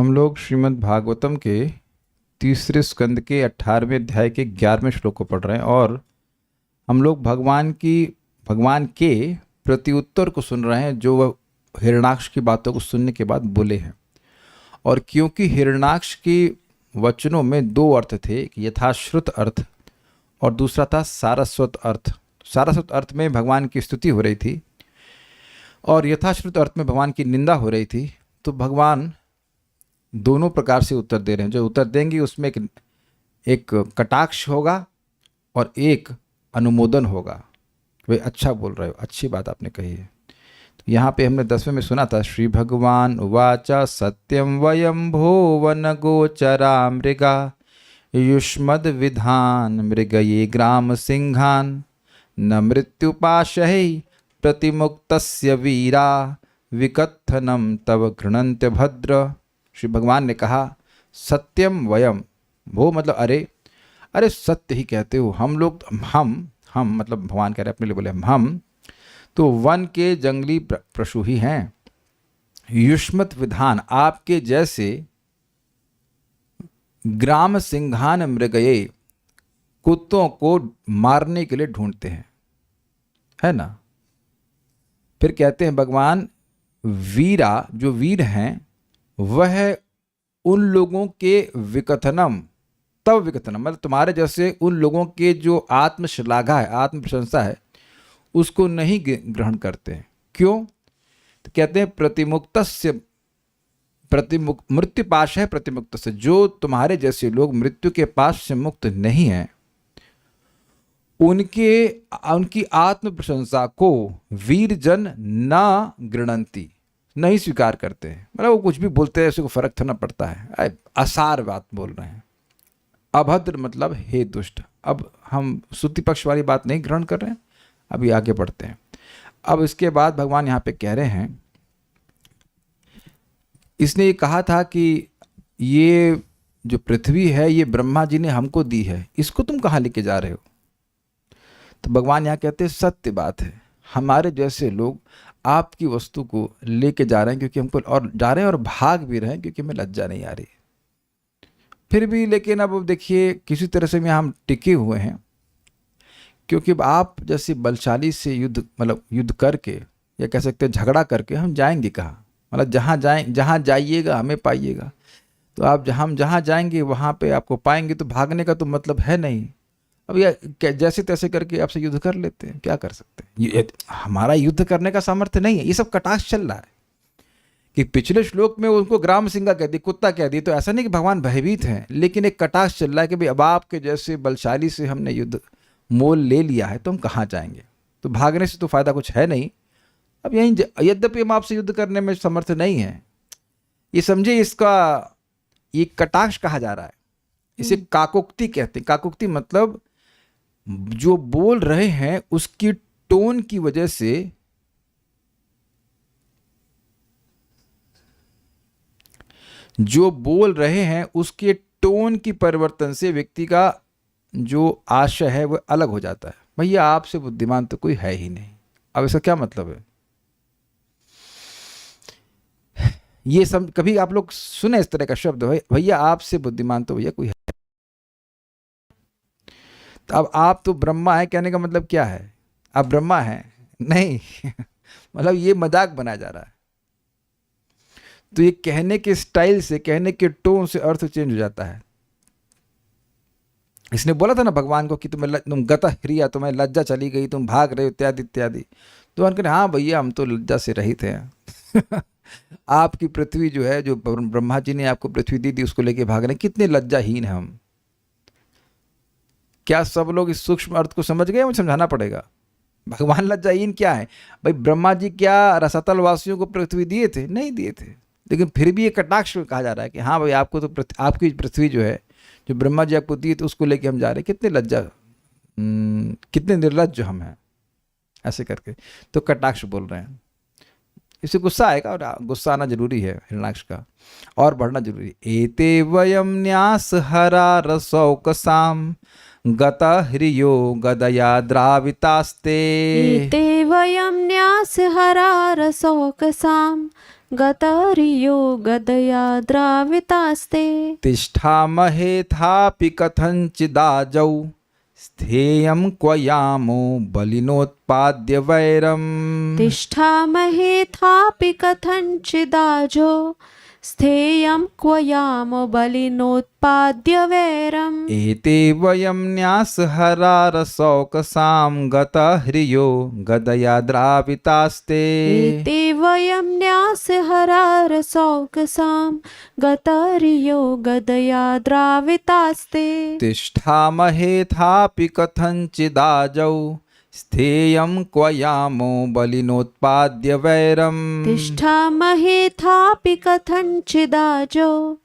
हम लोग श्रीमद् भागवतम के तीसरे स्कंद के 18वें अध्याय के 11वें श्लोक को पढ़ रहे हैं और हम लोग भगवान के प्रत्युत्तर को सुन रहे हैं जो वह हिरण्याक्ष की बातों को सुनने के बाद बोले हैं। और क्योंकि हिरण्याक्ष के वचनों में दो अर्थ थे, एक यथाश्रुत अर्थ और दूसरा था सारस्वत अर्थ। सारस्वत अर्थ में भगवान की स्तुति हो रही थी और यथाश्रुत अर्थ में भगवान की निंदा हो रही थी। तो भगवान दोनों प्रकार से उत्तर दे रहे हैं। जो उत्तर देंगे उसमें एक कटाक्ष होगा और एक अनुमोदन होगा। वे अच्छा बोल रहे हो, अच्छी बात आपने कही है। तो यहाँ पे हमने 10वें में सुना था, श्री भगवान उवाचा सत्यम वयम भुवन गोचरा मृगा युष्मद विधान मृगये ग्राम सिंहान न मृत्युपाशै प्रतिमुक्तस्य वीरा विकथनम तव घृणन्त्य भद्र। श्री भगवान ने कहा सत्यम वयम, वो मतलब अरे सत्य ही कहते हो। हम लोग हम मतलब भगवान कह रहे अपने लिए बोले हम तो वन के जंगली पशु ही हैं। युष्मत विधान, आपके जैसे ग्राम सिंहान मृगये, कुत्तों को मारने के लिए ढूंढते हैं, है ना। फिर कहते हैं भगवान वीरा, जो वीर हैं वह उन लोगों के विकथनम, तब विकथनम मतलब तुम्हारे जैसे उन लोगों के जो आत्मश्लाघा है, आत्म प्रशंसा है, उसको नहीं ग्रहण करते हैं। क्यों? तो कहते हैं प्रतिमुक्तस्य मृत्यु पाश है प्रतिमुक्त से, जो तुम्हारे जैसे लोग मृत्यु के पास से मुक्त नहीं हैं उनकी आत्म प्रशंसा को वीर जन न गृणंती, नहीं स्वीकार करते हैं। मतलब वो कुछ भी बोलते हैं उसको फर्क थोड़ा पड़ता है, असार बात बोल रहे हैं। अभद्र मतलब हे दुष्ट। अब हम स्तुति पक्ष वाली बात नहीं ग्रहण कर रहे हैं, अभी आगे बढ़ते हैं। अब इसके बाद भगवान यहाँ पे कह रहे हैं, इसने ये कहा था कि ये जो पृथ्वी है ये ब्रह्मा जी ने हमको दी है, इसको तुम कहाँ लेके जा रहे हो। तो भगवान यहाँ कहते हैं सत्य बात है, हमारे जैसे लोग आपकी वस्तु को लेके जा रहे हैं क्योंकि हमको, और जा रहे हैं और भाग भी रहे हैं क्योंकि हमें लज्जा नहीं आ रही। फिर भी लेकिन अब देखिए किसी तरह से हम टिके हुए हैं, क्योंकि आप जैसे बलशाली से युद्ध करके या कह सकते हैं झगड़ा करके हम जाएंगे कहाँ। मतलब जहाँ जाइएगा हमें पाइएगा। तो आप हम जहाँ जाएंगे वहाँ पे आपको पाएंगे, तो भागने का तो मतलब है नहीं। अब ये जैसे तैसे करके आपसे युद्ध कर लेते हैं, क्या कर सकते हैं। ये हमारा युद्ध करने का सामर्थ्य नहीं है। ये सब कटाक्ष चल रहा है कि पिछले श्लोक में उनको ग्राम सिंहा कह दी, कुत्ता कह दी। तो ऐसा नहीं कि भगवान भयभीत हैं, लेकिन एक कटाक्ष चल रहा है कि भाई अब आपके जैसे बलशाली से हमने युद्ध मोल ले लिया है तो हम कहाँ जाएंगे। तो भागने से तो फायदा कुछ है नहीं। अब यहीं यद्यपि हम आपसे युद्ध करने में समर्थ नहीं है, ये समझे, इसका ये कटाक्ष कहा जा रहा है। इसे काकोक्ति कहते हैं। काकोक्ति मतलब जो बोल रहे हैं उसकी टोन की वजह से, जो बोल रहे हैं उसके टोन की परिवर्तन से व्यक्ति का जो आशय है वह अलग हो जाता है। भैया आपसे बुद्धिमान तो कोई है ही नहीं। अब इसका क्या मतलब है, ये सब कभी आप लोग सुने इस तरह का शब्द, भैया आपसे बुद्धिमान तो भैया कोई है। तो अब आप तो ब्रह्मा है कहने का मतलब क्या है, आप ब्रह्मा हैं नहीं मतलब ये मजाक बनाया जा रहा है। तो ये कहने के स्टाइल से, कहने के टोन से अर्थ चेंज हो जाता है। इसने बोला था ना भगवान को कि तुम गतः ह्रिया, तुम्हें लज्जा चली गई, तुम भाग रहे हो इत्यादि इत्यादि। तो भगवान कह रहे हाँ भैया हम तो लज्जा से रहित हैं आपकी पृथ्वी जो है, जो ब्रह्मा जी ने आपको पृथ्वी दी थी, उसको लेके भाग रहे हैं, कितने लज्जाहीन हैं हम। क्या सब लोग इस सूक्ष्म अर्थ को समझ गए? मुझे समझाना पड़ेगा। भगवान लज्जाहीन क्या है भाई? ब्रह्मा जी क्या रसातल वासियों को पृथ्वी दिए थे? नहीं दिए थे, लेकिन फिर भी ये कटाक्ष कहा जा रहा है कि हाँ भाई आपको तो आपकी पृथ्वी जो है, जो ब्रह्मा जी आपको दिए थे, उसको लेके हम जा रहे हैं। कितने लज्जा, कितने निर्लज्ज हम हैं, ऐसे करके तो कटाक्ष बोल रहे हैं। इससे गुस्सा आएगा और गुस्सा आना जरूरी है हिरण्याक्ष का, और बढ़ना जरूरी। एते वयम न्यास हरा रसौकसाम गता ह्रियो गदया द्रावितास्ते। एते वयम न्यास हरा रसौकसाम गतरियो गदया द्रावितास्ते। तिष्ठामहेथापि कथञ्चिदाजौ स्थेयं क्व यामो बलिनोत्पाद्य वैरम्। तिष्ठामहेथापि कथञ्चिदाजो स्थेयं क्व यामो बलिनोत्पाद्य वैरम्। एते वयं न्यासहरारशौकसां गतह्रियो गदया द्रावितास्ते। एते वयं न्यासहरारशौकसां गतरियो गदया द्रावितास्ते। तिष्ठामहेथापि कथञ्चिदाजौ स्थेयं क्व यामो बलिनोत्पाद्य वैरम्। तिष्ठामहेथापि कथञ्चिदाजो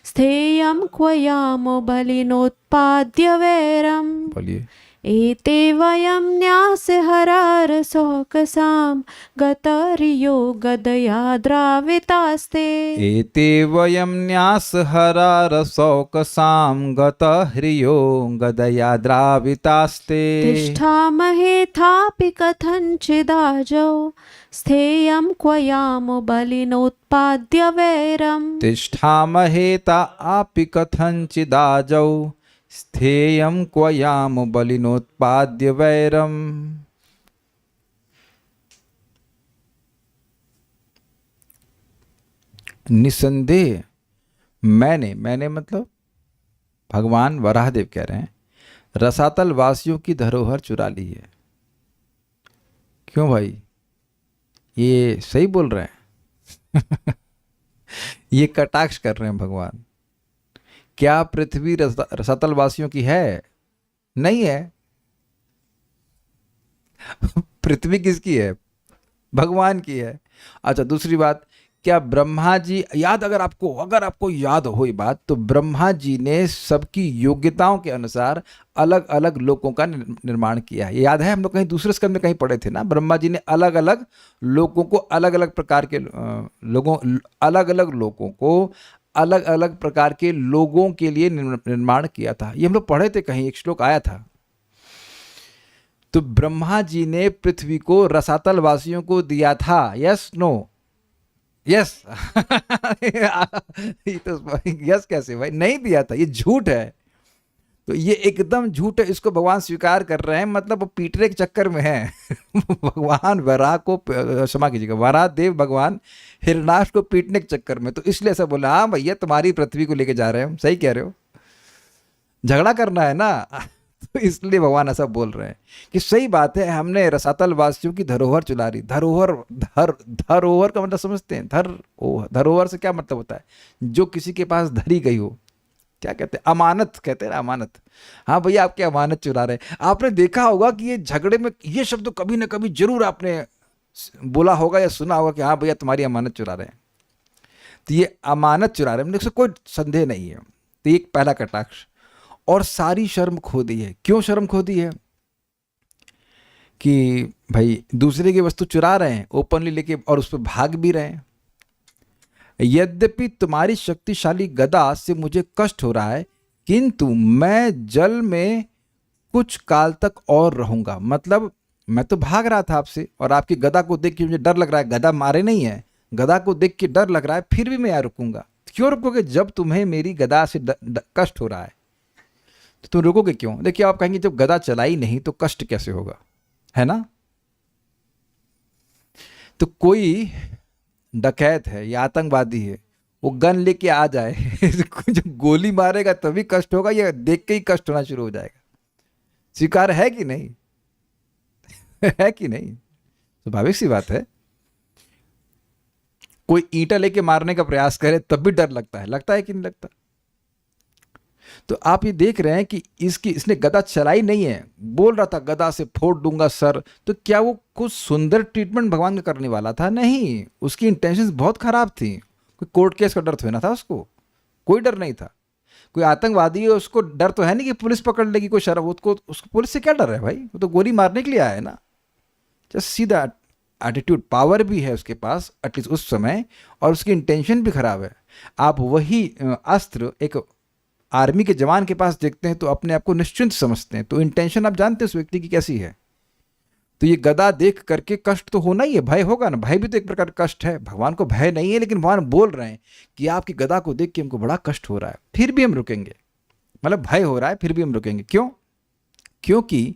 स्थेयं क्व यामो बलिनोत्पाद्य वैरम्। बोलिए। एते वयं न्यासहरारशौकसां गतरियो गदया द्रावितास्ते। एते वयं न्यासहरारशौकसां गतह्रियो गदया द्रावितास्ते। तिष्ठामहेथापि कथञ्चिदाजौ स्थेयं क्व यामो बलिनोत्पाद्य वैरम्। तिष्ठामहेतापि कथञ्चिदाजौ स्थेयं क्व यामो बलिनोत्पाद्य वैरम्। निसंदेह मैंने मतलब भगवान वराहदेव कह रहे हैं, रसातल वासियों की धरोहर चुरा ली है। क्यों भाई, ये सही बोल रहे हैं? ये कटाक्ष कर रहे हैं भगवान। क्या पृथ्वी रसातल वासियों की है? नहीं है। पृथ्वी किसकी है? भगवान की है। अच्छा, दूसरी बात, क्या ब्रह्मा जी अगर आपको याद हो ये बात, तो ब्रह्मा जी ने सबकी योग्यताओं के अनुसार अलग अलग लोकों का निर्माण किया है। याद है, हम लोग कहीं दूसरे स्कंद में कहीं पढ़े थे ना, ब्रह्मा जी ने अलग अलग लोगों को अलग अलग प्रकार के अलग अलग प्रकार के लोगों के लिए निर्माण किया था। ये हम लोग पढ़े थे, कहीं एक श्लोक आया था। तो ब्रह्मा जी ने पृथ्वी को रसातल वासियों को दिया था। Yes no? यस। तो यस कैसे भाई, नहीं दिया था, ये झूठ है। तो ये एकदम झूठ है, इसको भगवान स्वीकार कर रहे हैं, मतलब पीटने के चक्कर में है। भगवान वराह को, क्षमा कीजिएगा, वराह देव भगवान हिरणाक्ष को पीटने के चक्कर में, तो इसलिए ऐसा बोला। हाँ भैया, तुम्हारी पृथ्वी को लेके जा रहे हैं हम, सही कह रहे हो, झगड़ा करना है ना। तो इसलिए भगवान ऐसा बोल रहे हैं कि सही बात है, हमने रसातल वासियों की धरोहर चुरा ली। धरोहर का मतलब समझते हैं? धरोहर से क्या मतलब होता है? जो किसी के पास धरी गई हो, क्या कहते हैं? अमानत कहते हैं ना, अमानत। हाँ भैया, आपकी अमानत चुरा रहे हैं। आपने देखा होगा कि ये झगड़े में ये शब्द तो कभी ना कभी जरूर आपने बोला होगा या सुना होगा कि हाँ भैया, तुम्हारी अमानत चुरा रहे हैं। तो ये अमानत चुरा रहे हैं, इससे कोई संदेह नहीं है। तो एक पहला कटाक्ष। और सारी शर्म खो दी है। क्यों शर्म खो दी है? कि भाई दूसरे की वस्तु चुरा रहे हैं ओपनली लेके, और उस पर भाग भी रहे हैं। यद्यपि तुम्हारी शक्तिशाली गदा से मुझे कष्ट हो रहा है, किंतु मैं जल में कुछ काल तक और रहूंगा। मतलब मैं तो भाग रहा था आपसे, और आपकी गदा को देख के मुझे डर लग रहा है। गदा मारे नहीं है, गदा को देख के डर लग रहा है, फिर भी मैं यहाँ रुकूंगा। क्यों रुकोगे? जब तुम्हें मेरी गदा से कष्ट हो रहा है तो तुम रुकोगे क्यों? देखिए, आप कहेंगे जब गदा चलाई नहीं तो कष्ट कैसे होगा, है ना? तो कोई डकैत है या आतंकवादी है, वो गन लेके आ जाए, जब गोली मारेगा तभी कष्ट होगा, या देख के ही कष्ट होना शुरू हो जाएगा? स्वीकार है कि नहीं? है कि नहीं? स्वाभाविक सी बात है। कोई ईंटा लेके मारने का प्रयास करे तब भी डर लगता है कि नहीं लगता? तो आप ये देख रहे हैं कि इसने गदा चलाई नहीं है, बोल रहा था गदा से फोड़ दूंगा सर। तो क्या वो कुछ सुंदर ट्रीटमेंट भगवान का करने वाला था? नहीं, उसकी इंटेंशंस बहुत खराब थी। कोई कोर्ट केस का डर तो है ना था उसको, कोई डर नहीं था। कोई आतंकवादी है, उसको डर तो है नहीं कि पुलिस पकड़ लेगी, कोई शराब, उसको पुलिस से क्या डर है भाई? वो तो गोली मारने के लिए आया है ना। Just see that attitude. Power भी है उसके पास एटलीस्ट उस समय, और उसकी इंटेंशन भी खराब है। आप वही अस्त्र एक आर्मी के जवान के पास देखते हैं तो अपने आप को निश्चिंत समझते हैं, तो इंटेंशन आप जानते हैं उस व्यक्ति की कैसी है। तो ये गदा देख करके कष्ट तो होना ही है, भय होगा ना, भय भी तो एक प्रकार का कष्ट है। भगवान को भय नहीं है, लेकिन भगवान बोल रहे हैं कि आपकी गदा को देख के हमको बड़ा कष्ट हो रहा है, फिर भी हम रुकेंगे। मतलब भय हो रहा है फिर भी हम रुकेंगे। क्यों? क्योंकि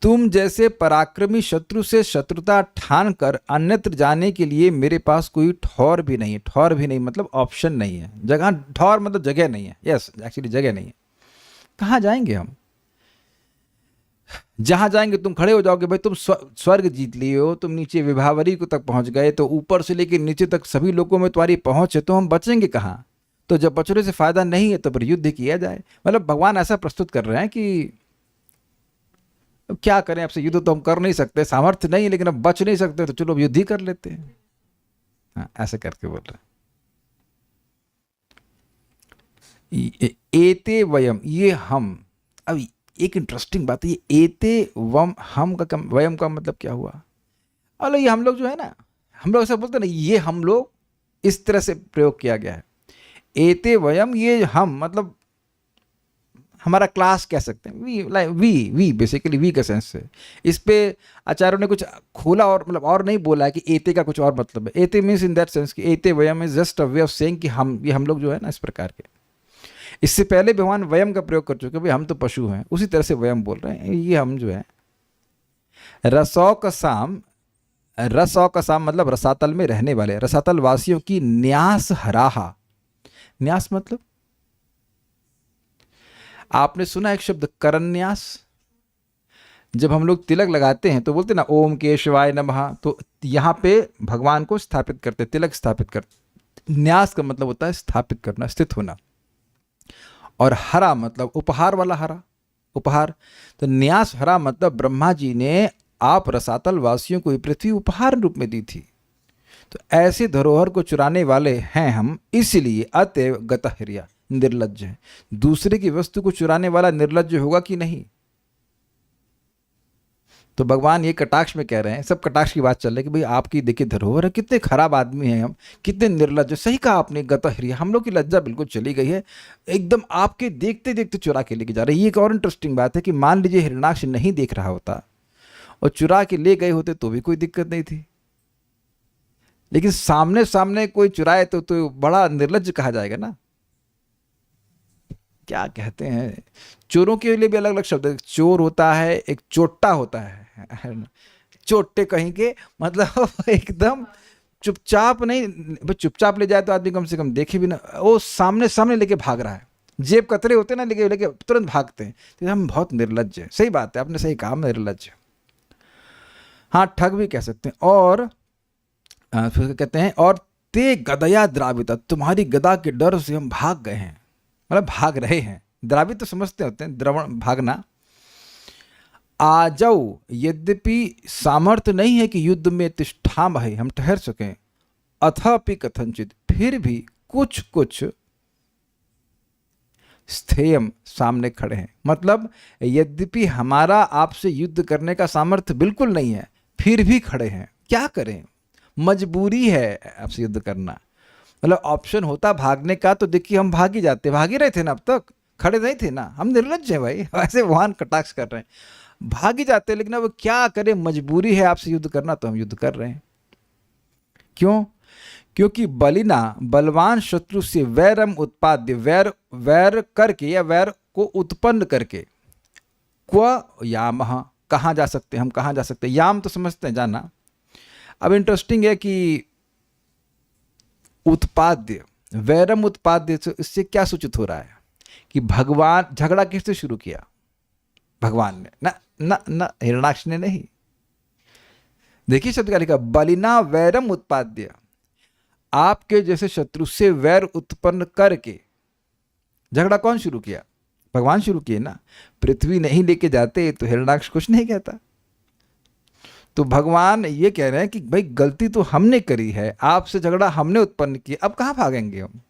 तुम जैसे पराक्रमी शत्रु से शत्रुता ठान कर अन्यत्र जाने के लिए मेरे पास कोई ठौर भी नहीं है। ठौर भी नहीं मतलब ऑप्शन नहीं है, जगह, ठौर मतलब जगह नहीं है। यस, एक्चुअली जगह नहीं है। कहाँ जाएंगे हम? जहां जाएंगे तुम खड़े हो जाओगे, भाई तुम स्वर्ग जीत लिए हो, तुम नीचे विभावरी को तक पहुंच गए, तो ऊपर से लेकर नीचे तक सभी लोगों में तुम्हारी पहुंच है, तो हम बचेंगे कहाँ? तो जब बचने से फायदा नहीं है तो फिर युद्ध किया जाए। मतलब भगवान ऐसा प्रस्तुत कर रहे हैं कि अब क्या करें, आपसे युद्ध तो हम कर नहीं सकते, सामर्थ्य नहीं है, लेकिन अब बच नहीं सकते, तो चलो अब युद्ध ही कर लेते हैं। हाँ, ऐसे करके बोल रहे हैं। एते वयम, ये हम। अब एक इंटरेस्टिंग बात है, ये एते वम, हम का वयम का मतलब क्या हुआ? अरे ये हम लोग जो है ना, हम लोग ऐसा बोलते हैं ना, ये हम लोग, इस तरह से प्रयोग किया गया है। एते वयम, ये हम मतलब हमारा क्लास कह सकते हैं, वी बेसिकली वी का सेंस है। इस पे आचार्यों ने कुछ खोला और मतलब और नहीं बोला है कि एते का कुछ और मतलब है। एते मीन्स इन दैट सेंस कि एते वयम is just a way of saying कि हम, ये हम लोग जो है ना इस प्रकार के। इससे पहले भगवान वयम का प्रयोग कर चुके, भाई हम तो पशु हैं, उसी तरह से वयम बोल रहे हैं, ये हम जो है। रसौ का साम, रसौ का साम मतलब रसातल में रहने वाले, रसातल वासियों की न्यास हराहा। न्यास मतलब आपने सुना एक शब्द करन्यास? जब हम लोग तिलक लगाते हैं तो बोलते ना ओम केशवाय नमः, तो यहाँ पे भगवान को स्थापित करते, तिलक स्थापित करते। न्यास का मतलब होता है स्थापित करना, स्थित होना। और हरा मतलब उपहार वाला हरा, उपहार। तो न्यास हरा मतलब ब्रह्मा जी ने आप रसातल वासियों को ये पृथ्वी उपहार रूप में दी थी। तो ऐसे धरोहर को चुराने वाले हैं हम, इसलिए अतएव गतहरिया, निर्लज्ज है। दूसरे की वस्तु को चुराने वाला निर्लज्ज होगा कि नहीं? तो भगवान ये कटाक्ष में कह रहे हैं, सब कटाक्ष की बात चल रही है कि भाई आपकी देखिए धरोहर है, कितने खराब आदमी हैं हम, कितने निर्लज्ज। सही कहा आपने, गतहरिया, हम लोग की लज्जा बिल्कुल चली गई है, एकदम आपके देखते देखते चुरा के लेके जा रहे हैं। ये एक और इंटरेस्टिंग बात है कि मान लीजिए हिरण्याक्ष नहीं देख रहा होता और चुरा के ले गए होते तो भी कोई दिक्कत नहीं थी, लेकिन सामने सामने कोई चुराए तो बड़ा निर्लज्ज कहा जाएगा ना। क्या कहते हैं, चोरों के लिए भी अलग अलग शब्द है। चोर होता है, एक चोट्टा होता है चोट्टे कहीं के, मतलब एकदम चुपचाप नहीं, चुपचाप ले जाए तो आदमी कम से कम देखे भी ना, वो सामने सामने लेके भाग रहा है। जेब कतरे होते ना, लेके लेके तुरंत भागते हैं, तो हम बहुत निर्लज्ज है। सही बात है, आपने सही कहा, निर्लज्ज। हाँ, ठग भी कह सकते हैं। और फिर कहते हैं और ते गदया द्राविता, तुम्हारी गदा के डर से हम भाग गए हैं, मतलब भाग रहे हैं। द्रावित तो समझते होते हैं, द्रवण, भागना। आ जाओ, यद्यपि सामर्थ्य नहीं है कि युद्ध में तिष्ठाम है, हम ठहर सकें, अथापि कथनचित, फिर भी कुछ कुछ स्थेयम, सामने खड़े हैं। मतलब यद्यपि हमारा आपसे युद्ध करने का सामर्थ्य बिल्कुल नहीं है, फिर भी खड़े हैं। क्या करें, मजबूरी है आपसे युद्ध करना। मतलब ऑप्शन होता भागने का तो देखिए हम भाग ही जाते, भाग ही रहे थे ना, अब तक खड़े नहीं थे ना, हम निर्लज्ज हैं भाई। ऐसे भगवान कटाक्ष कर रहे हैं, भाग ही जाते, लेकिन अब क्या करें, मजबूरी है आपसे युद्ध करना, तो हम युद्ध कर रहे हैं। क्यों? क्योंकि बलिना, बलवान शत्रु से वैरम उत्पाद्य, वैर वैर करके या वैर को उत्पन्न करके, क्व याम, कहाँ जा सकते हैं हम, कहाँ जा सकते हैं। याम तो समझते हैं, जाना। अब इंटरेस्टिंग है कि उत्पाद्य, वैरम उत्पाद्य, इससे क्या सूचित हो रहा है कि भगवान, झगड़ा किससे शुरू किया? भगवान ने ना, ना ना, हिरण्याक्ष ने नहीं। देखिए शब्द का लिखा, बलिना वैरम उत्पाद्य, आपके जैसे शत्रु से वैर उत्पन्न करके। झगड़ा कौन शुरू किया? भगवान शुरू किए ना। पृथ्वी नहीं लेके जाते तो हिरण्याक्ष कुछ नहीं कहता। तो भगवान ये कह रहे हैं कि भाई गलती तो हमने करी है, आपसे झगड़ा हमने उत्पन्न किया, अब कहां भागेंगे हम?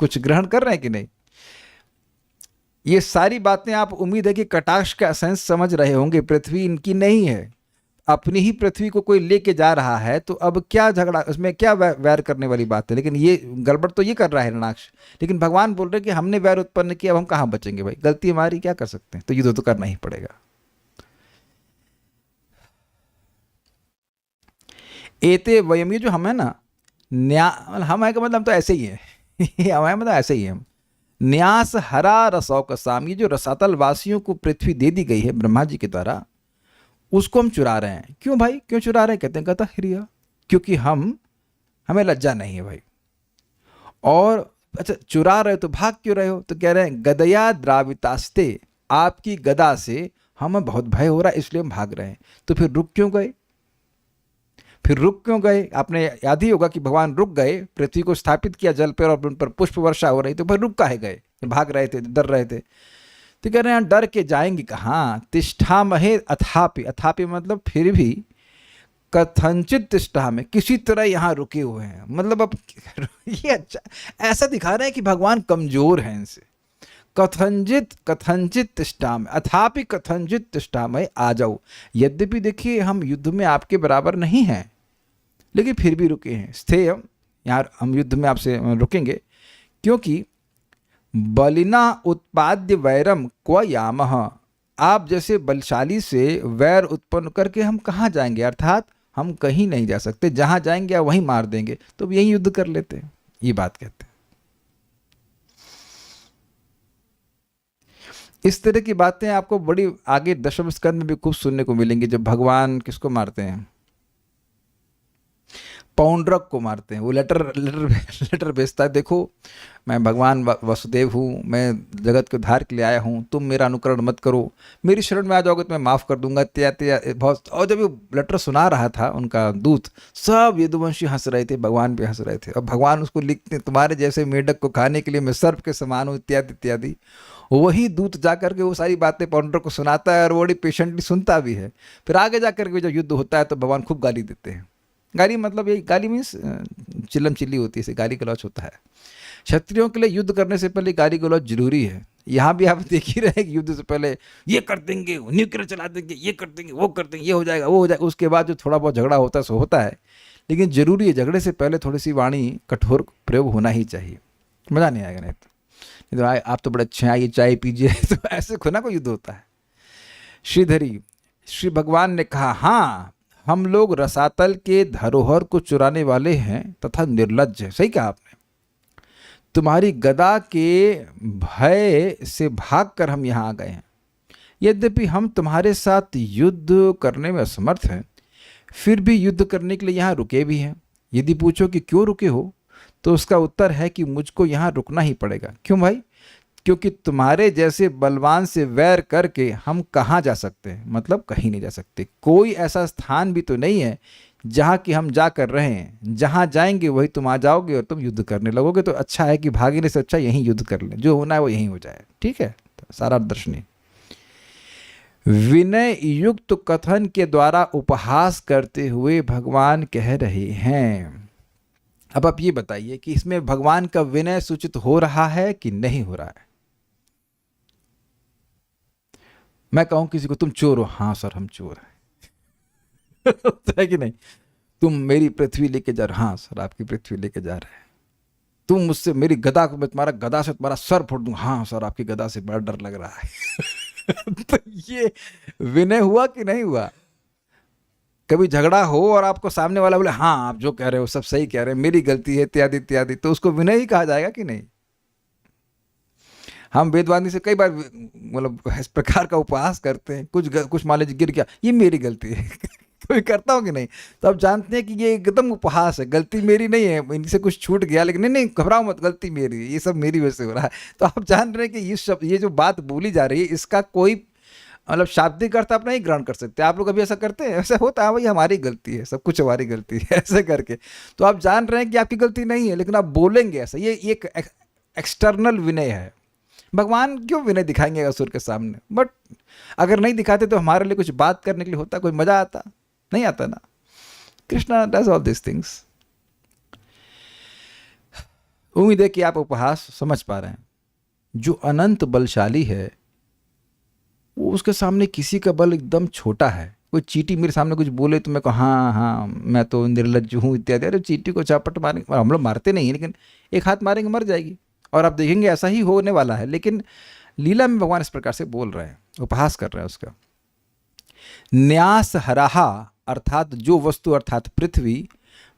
कुछ ग्रहण कर रहे हैं कि नहीं? ये सारी बातें आप, उम्मीद है कि कटाक्ष का सेंस समझ रहे होंगे। पृथ्वी इनकी नहीं है, अपनी ही पृथ्वी को कोई लेके जा रहा है तो अब क्या झगड़ा, उसमें क्या वैर करने वाली बात है। लेकिन ये गड़बड़ तो ये कर रहा है हिरण्याक्ष। लेकिन भगवान बोल रहे कि हमने वैर उत्पन्न किया, अब हम कहाँ बचेंगे भाई, गलती हमारी, क्या कर सकते हैं, तो युद्ध तो करना ही पड़ेगा। एते वयम, ये जो हम है ना, हम है का मतलब तो ऐसे ही है हम है मतलब ऐसे ही है हम। न्यास हरा रसौकसाम, ये जो रसातल वासियों को पृथ्वी दे दी गई है ब्रह्मा जी के द्वारा, उसको हम चुरा रहे हैं। क्यों भाई, क्यों चुरा रहे हैं? कहते हैं कहता हिरिया, क्योंकि हमें लज्जा नहीं है भाई। और अच्छा, चुरा रहे हो तो भाग क्यों रहे हो? तो कह रहे हैं गदया द्रावितास्ते, आपकी गदा से हमें बहुत भय हो रहा है इसलिए हम भाग रहे हैं। तो फिर रुक क्यों गए? फिर रुक क्यों गए? आपने याद ही होगा कि भगवान रुक गए, पृथ्वी को स्थापित किया जल पर और उन पर पुष्प वर्षा हो रही, तो फिर रुक काहे गए? भाग रहे थे, डर रहे थे। तो कह रहे हैं डर के जाएंगे कहाँ? तिष्ठामहे अथापि, अथापि मतलब फिर भी, कथनचित तिष्ठामहे, किसी तरह यहाँ रुके हुए हैं। मतलब अब ये अच्छा ऐसा दिखा रहे हैं कि भगवान कमजोर हैं इनसे। कथनचित तिष्ठामहे, अथापि कथनचित तिष्ठामहे, आ जाओ। यद्यपि देखिए हम युद्ध में आपके बराबर नहीं हैं, लेकिन फिर भी रुके हैं। स्थेयम, यहाँ हम युद्ध में आपसे रुकेंगे, क्योंकि बलिना उत्पाद्य वैरम क्व यामः, आप जैसे बलशाली से वैर उत्पन्न करके हम कहाँ जाएंगे? अर्थात हम कहीं नहीं जा सकते, जहाँ जाएंगे आप वहीं मार देंगे, तो यहीं युद्ध कर लेते हैं, ये बात कहते हैं। इस तरह की बातें आपको बड़ी आगे दशम स्कंद में भी खूब सुनने को मिलेंगी, जब भगवान किसको मारते हैं? पौंड्रक को मारते हैं। वो लेटर भेजता है, देखो मैं भगवान वसुदेव हूँ, मैं जगत को उद्धार के लिए आया हूँ, तुम मेरा अनुकरण मत करो, मेरी शरण में आ जाओगे तो मैं माफ़ कर दूंगा, बहुत। और जब वो लेटर सुना रहा था उनका दूत, सब यदुवंशी हंस रहे थे, भगवान भी हंस रहे थे। और भगवान उसको लिखते, तुम्हारे जैसे मेढक को खाने के लिए मैं सर्प के समान हूँ, इत्यादि इत्यादि। वही दूत जा करके वो सारी बातें पौंड्रक को सुनाता है और वो बड़ी पेशेंटली सुनता भी है। फिर आगे जा करके जब युद्ध होता है तो भगवान खूब गाली देते हैं। गाली मतलब ये गाली मीन्स चिल्लम चिल्ली होती है, इसे गाली गलौच होता है। क्षत्रियों के लिए युद्ध करने से पहले गाली गलौच जरूरी है। यहाँ भी आप देख ही रहे कि युद्ध से पहले ये कर देंगे, न्यूक्लियर चला देंगे, ये कर देंगे, वो कर देंगे, ये हो जाएगा, वो हो जाएगा। उसके बाद जो थोड़ा बहुत झगड़ा होता है सो होता है, लेकिन जरूरी है झगड़े से पहले थोड़ी सी वाणी कठोर प्रयोग होना ही चाहिए, मज़ा नहीं आएगा। नहीं तो आप तो बड़े अच्छे हैं, आइए चाय पीजिए, तो ऐसे खुना को युद्ध होता है। श्रीधरी, श्री भगवान ने कहा, हाँ हम लोग रसातल के धरोहर को चुराने वाले हैं तथा निर्लज्ज है। सही कहा आपने। तुम्हारी गदा के भय से भागकर हम यहाँ आ गए हैं। यद्यपि हम तुम्हारे साथ युद्ध करने में असमर्थ हैं, फिर भी युद्ध करने के लिए यहाँ रुके भी हैं। यदि पूछो कि क्यों रुके हो, तो उसका उत्तर है कि मुझको यहाँ रुकना ही पड़ेगा। क्यों भाई? क्योंकि तुम्हारे जैसे बलवान से वैर करके हम कहाँ जा सकते हैं? मतलब कहीं नहीं जा सकते। कोई ऐसा स्थान भी तो नहीं है जहाँ कि हम जा कर रहे हैं। जहाँ जाएंगे वही तुम आ जाओगे और तुम युद्ध करने लगोगे। तो अच्छा है कि भागने से अच्छा यहीं युद्ध कर लें, जो होना है वो यहीं हो जाए। ठीक है, तो सारा दर्शनीय। विनय युक्त कथन के द्वारा उपहास करते हुए भगवान कह रहे हैं। अब आप ये बताइए कि इसमें भगवान का विनय सूचित हो रहा है कि नहीं हो रहा है? मैं कहूं किसी को तुम चोर हो, हाँ सर हम चोर हैं तो है कि नहीं? तुम मेरी पृथ्वी लेके जा रहे, हाँ सर आपकी पृथ्वी लेके जा रहे हैं। तुम मुझसे मेरी गदा को, मैं तुम्हारा गदा से तुम्हारा सर फोड़ दूं, हाँ सर आपकी गदा से बड़ा डर लग रहा है तो ये विनय हुआ कि नहीं हुआ? कभी झगड़ा हो और आपको सामने वाला बोले हाँ आप जो कह रहे हो सब सही कह रहे हैं, मेरी गलती है, इत्यादि इत्यादि, तो उसको विनय ही कहा जाएगा कि नहीं? हम वेदवादी से कई बार मतलब इस प्रकार का उपहास करते हैं। कुछ मान लीजिए गिर गया, ये मेरी गलती है कोई करता हो कि नहीं? तो आप जानते हैं कि ये एकदम उपहास है, गलती मेरी नहीं है, इनसे कुछ छूट गया, लेकिन नहीं घबराओ मत, गलती मेरी है, ये सब मेरी वजह से हो रहा है। तो आप जान रहे हैं कि ये शब्द, ये जो बात बोली जा रही है, इसका कोई मतलब शाब्दिक अर्थ आप नहीं ग्रहण कर सकते। आप लोग अभी ऐसा करते हैं, ऐसा होता है भाई हमारी गलती है, सब कुछ हमारी गलती है ऐसे करके। तो आप जान रहे हैं कि आपकी गलती नहीं है, लेकिन आप बोलेंगे ऐसा। ये एक एक्सटर्नल विनय है। भगवान क्यों विनय दिखाएंगे असुर के सामने? बट अगर नहीं दिखाते तो हमारे लिए कुछ बात करने के लिए होता, कोई मजा आता? नहीं आता ना। Krishna does all this things. उम्मीद है कि आप उपहास समझ पा रहे हैं। जो अनंत बलशाली है वो, उसके सामने किसी का बल एकदम छोटा है, कोई चींटी मेरे सामने कुछ बोले तो मैं कहूँ हाँ हाँ मैं तो निर्लज्ज हूँ इत्यादि। अरे चींटी को चापट मारेंगे, हम लोग मारते नहीं हैं, लेकिन एक हाथ मारेंगे मर जाएगी, और आप देखेंगे ऐसा ही होने वाला है। लेकिन लीला में भगवान इस प्रकार से बोल रहे हैं, उपहास कर रहे हैं उसका। न्यास हराहा अर्थात जो वस्तु अर्थात पृथ्वी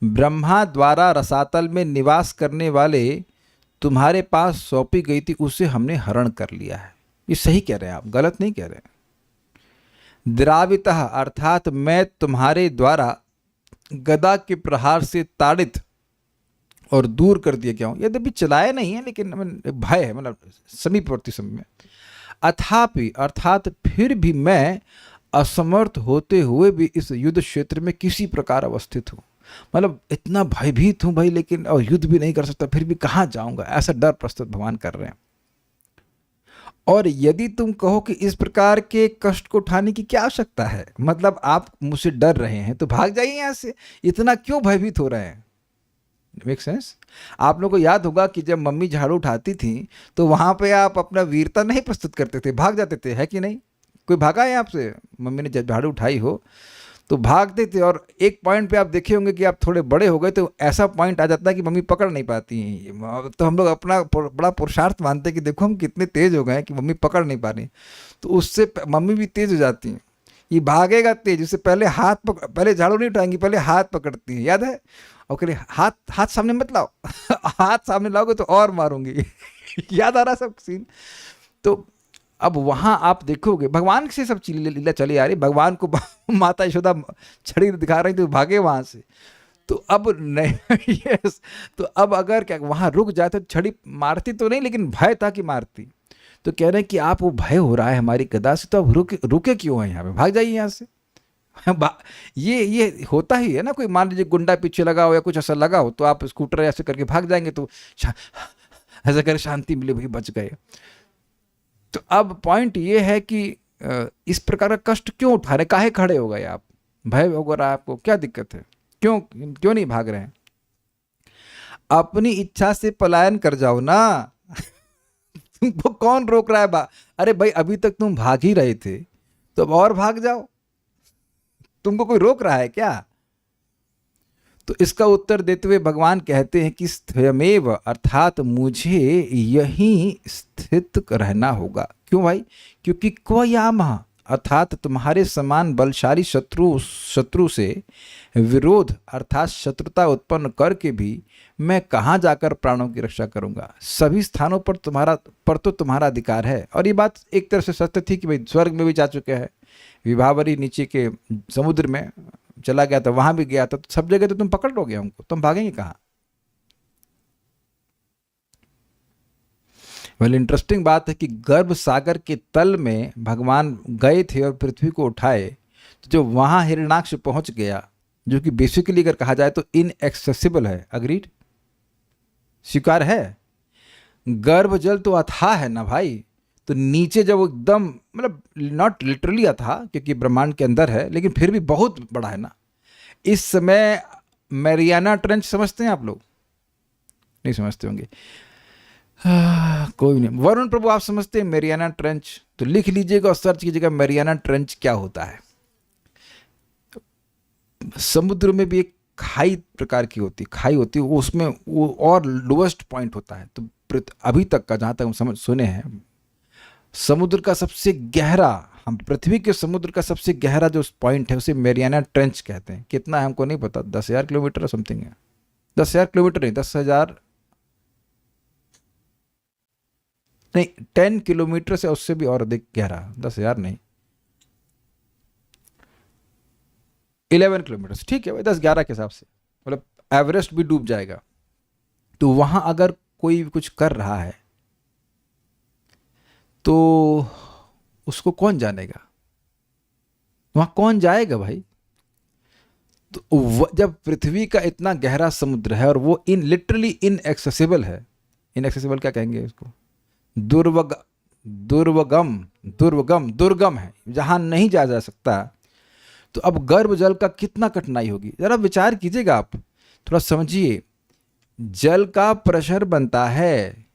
ब्रह्मा द्वारा रसातल में निवास करने वाले तुम्हारे पास सौंपी गई थी, उसे हमने हरण कर लिया है। ये सही कह रहे हैं आप, गलत नहीं कह रहे। द्रावितः अर्थात मैं तुम्हारे द्वारा गदा के प्रहार से ताड़ित और दूर कर दिया गया हूं। यद्यपि चलाया नहीं है, लेकिन भय है, मतलब समीपवर्ती समय में। अथापि अर्थात फिर भी मैं असमर्थ होते हुए भी इस युद्ध क्षेत्र में किसी प्रकार अवस्थित हूँ। मतलब इतना भयभीत हूँ भाई, लेकिन और युद्ध भी नहीं कर सकता, फिर भी कहाँ जाऊंगा, ऐसा डर प्रस्तुत भगवान कर रहे हैं। और यदि तुम कहो कि इस प्रकार के कष्ट को उठाने की क्या आवश्यकता है, मतलब आप मुझसे डर रहे हैं, तो भाग जाइए यहाँ से, इतना क्यों भयभीत हो रहे हैं। Make sense. आप लोगों को याद होगा कि जब मम्मी झाड़ू उठाती थी तो वहाँ पे आप अपना वीरता नहीं प्रस्तुत करते थे, भाग जाते थे, है कि नहीं। कोई भागा है आपसे, मम्मी ने जब झाड़ू उठाई हो तो भागते थे। और एक पॉइंट पे आप देखे होंगे कि आप थोड़े बड़े हो गए तो ऐसा पॉइंट आ जाता है कि मम्मी पकड़ नहीं पाती हैं, तो हम लोग अपना बड़ा पुरुषार्थ मानते हैं कि देखो हम कितने तेज़ हो गए हैं कि मम्मी पकड़ नहीं पा रही, तो उससे मम्मी भी तेज़ हो जाती हैं। ये भागेगा तेज, उससे पहले पहले झाड़ू नहीं उठाएंगी, पहले हाथ पकड़ती हैं, याद है। और कह हाथ सामने मत लाओ हाथ सामने लाओगे तो और मारूंगी याद आ रहा सब सीन। तो अब वहाँ आप देखोगे भगवान से सब चीज लीला चली आ रही, भगवान को माता यशोदा छड़ी दिखा रही तो भागे वहाँ से। तो अब नहीं यस, तो अब अगर क्या वहाँ रुक जाए तो छड़ी मारती तो नहीं, लेकिन भय था कि मारती। तो कह रहे हैं कि आप वो भय हो रहा है हमारी गदा से, तो अब रुके क्यों हैं यहाँ पे, भाग जाइए यहाँ से। ये होता ही है ना, कोई मान लीजिए गुंडा पीछे लगा हो या कुछ ऐसा लगा हो, तो आप स्कूटर ऐसे करके भाग जाएंगे, तो ऐसा कर शांति मिले, भाई बच गए। तो अब पॉइंट ये है कि इस प्रकार का कष्ट क्यों उठा रहे, काहे खड़े हो गए आप, भय हो रहा है आपको, क्या दिक्कत है, क्यों नहीं भाग रहे हैं। अपनी इच्छा से पलायन कर जाओ ना तुमको कौन रोक रहा है। अरे भाई अभी तक तुम भाग ही रहे थे, तो अब और भाग जाओ, तुमको कोई रोक रहा है क्या। तो इसका उत्तर देते हुए भगवान कहते हैं कि स्वयमेव अर्थात मुझे यहीं स्थित रहना होगा। क्यों भाई, क्योंकि क्वयामः अर्थात तुम्हारे समान बलशाली शत्रु से विरोध अर्थात शत्रुता उत्पन्न करके भी मैं कहाँ जाकर प्राणों की रक्षा करूंगा। सभी स्थानों पर तो तुम्हारा अधिकार है। और ये बात एक तरह से सत्य थी कि भाई स्वर्ग में भी जा चुके हैं, विभावरी नीचे के समुद्र में चला गया था, वहां भी गया था, तो सब जगह तो तुम पकड़ लोगे हमको, तुम भागेंगे कहाँ। वेल इंटरेस्टिंग बात है कि गर्भ सागर के तल में भगवान गए थे और पृथ्वी को उठाए, तो जो वहां हिरण्याक्ष पहुंच गया, जो कि बेसिकली अगर कहा जाए तो इनएक्सेसिबल है, अग्रीड, स्वीकार है। गर्भ जल तो अथाह है ना भाई, तो नीचे जब एकदम मतलब नॉट लिटरली अथाह क्योंकि ब्रह्मांड के अंदर है, लेकिन फिर भी बहुत बड़ा है ना। इस समय मैरियाना ट्रेंच समझते हैं आप लोग, नहीं समझते होंगे, कोई नहीं। वरुण प्रभु आप समझते हैं मैरियाना ट्रेंच, तो लिख लीजिएगा और सर्च कीजिएगा मैरियाना ट्रेंच क्या होता है। समुद्र में भी एक खाई प्रकार की होती है, उसमें वो और लोएस्ट पॉइंट होता है। तो अभी तक का जहाँ तक हम समझ सुने हैं, समुद्र का सबसे गहरा, हम पृथ्वी के समुद्र का सबसे गहरा जो पॉइंट है उसे मैरियाना ट्रेंच कहते हैं। कितना है हमको नहीं पता, 10,000 किलोमीटर समथिंग है, 10,000 किलोमीटर नहीं, 10 किलोमीटर से उससे भी और अधिक गहरा, 10,000 नहीं, 11 किलोमीटर, ठीक है भाई, 10-11 के हिसाब से, मतलब एवरेस्ट भी डूब जाएगा। तो वहां अगर कोई कुछ कर रहा है तो उसको कौन जानेगा, वहां कौन जाएगा भाई। तो जब पृथ्वी का इतना गहरा समुद्र है और वो लिटरली इनएक्सेसिबल है, इनएक्सेसिबल क्या कहेंगे इसको, दुर्गम है, जहां नहीं जा सकता। तो अब गर्भ जल का कितना कठिनाई होगी, जरा विचार कीजिएगा आप, थोड़ा समझिए। जल का प्रेशर बनता है,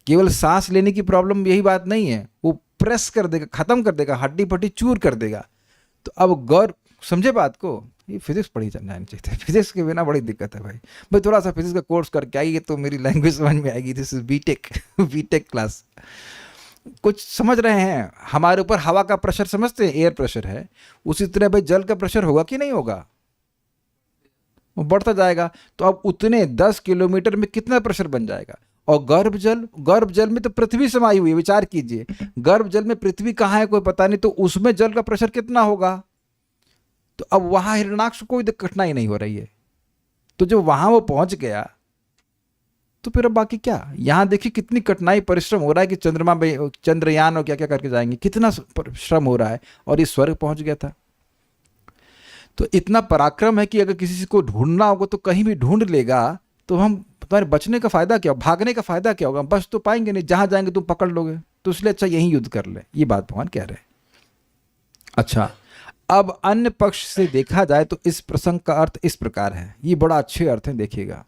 केवल सांस लेने की प्रॉब्लम यही बात नहीं है, वो प्रेस कर देगा, खत्म कर देगा, हड्डी पट्टी चूर कर देगा। तो अब गौर समझे बात को, ये फिजिक्स पढ़ी जानी चाहिए, फिजिक्स के बिना बड़ी दिक्कत है भाई थोड़ा सा फिजिक्स का कोर्स करके आइए तो मेरी लैंग्वेज समझ में आएगी। This is BTech BTech class. कुछ समझ रहे हैं? हमारे ऊपर हवा का प्रेशर समझते हैं, एयर प्रेशर है, उसी तरह भाई जल का प्रेशर होगा कि नहीं होगा? वो बढ़ता जाएगा। तो अब उतने 10 किलोमीटर में कितना प्रेशर बन जाएगा। और गर्भ जल में तो पृथ्वी समाई हुई है, विचार कीजिए, गर्भ जल में पृथ्वी कहाँ है कोई पता नहीं, तो उसमें जल का प्रेशर कितना होगा। तो अब वहां हिरण्याक्ष को कोई कठिनाई नहीं हो रही है। तो जब वहां वो पहुंच गया तो फिर अब बाकी क्या। यहां देखिए कितनी कठिनाई परिश्रम हो रहा है कि चंद्रमा में चंद्रयान और क्या क्या करके जाएंगे, कितना परिश्रम हो रहा है, और ये स्वर्ग पहुंच गया था। तो इतना पराक्रम है कि अगर किसी को ढूंढना होगा तो कहीं भी ढूंढ लेगा। तो हम तुम्हारे बचने का फायदा क्या, भागने का फायदा क्या होगा, बच तो पाएंगे नहीं, जहां जाएंगे तुम पकड़ लोगे। तो इसलिए अच्छा यही युद्ध कर ले, ये बात भगवान कह रहे हैं। अच्छा, अब अन्य पक्ष से देखा जाए तो इस प्रसंग का अर्थ इस प्रकार है, ये बड़ा अच्छे अर्थ है, देखिएगा।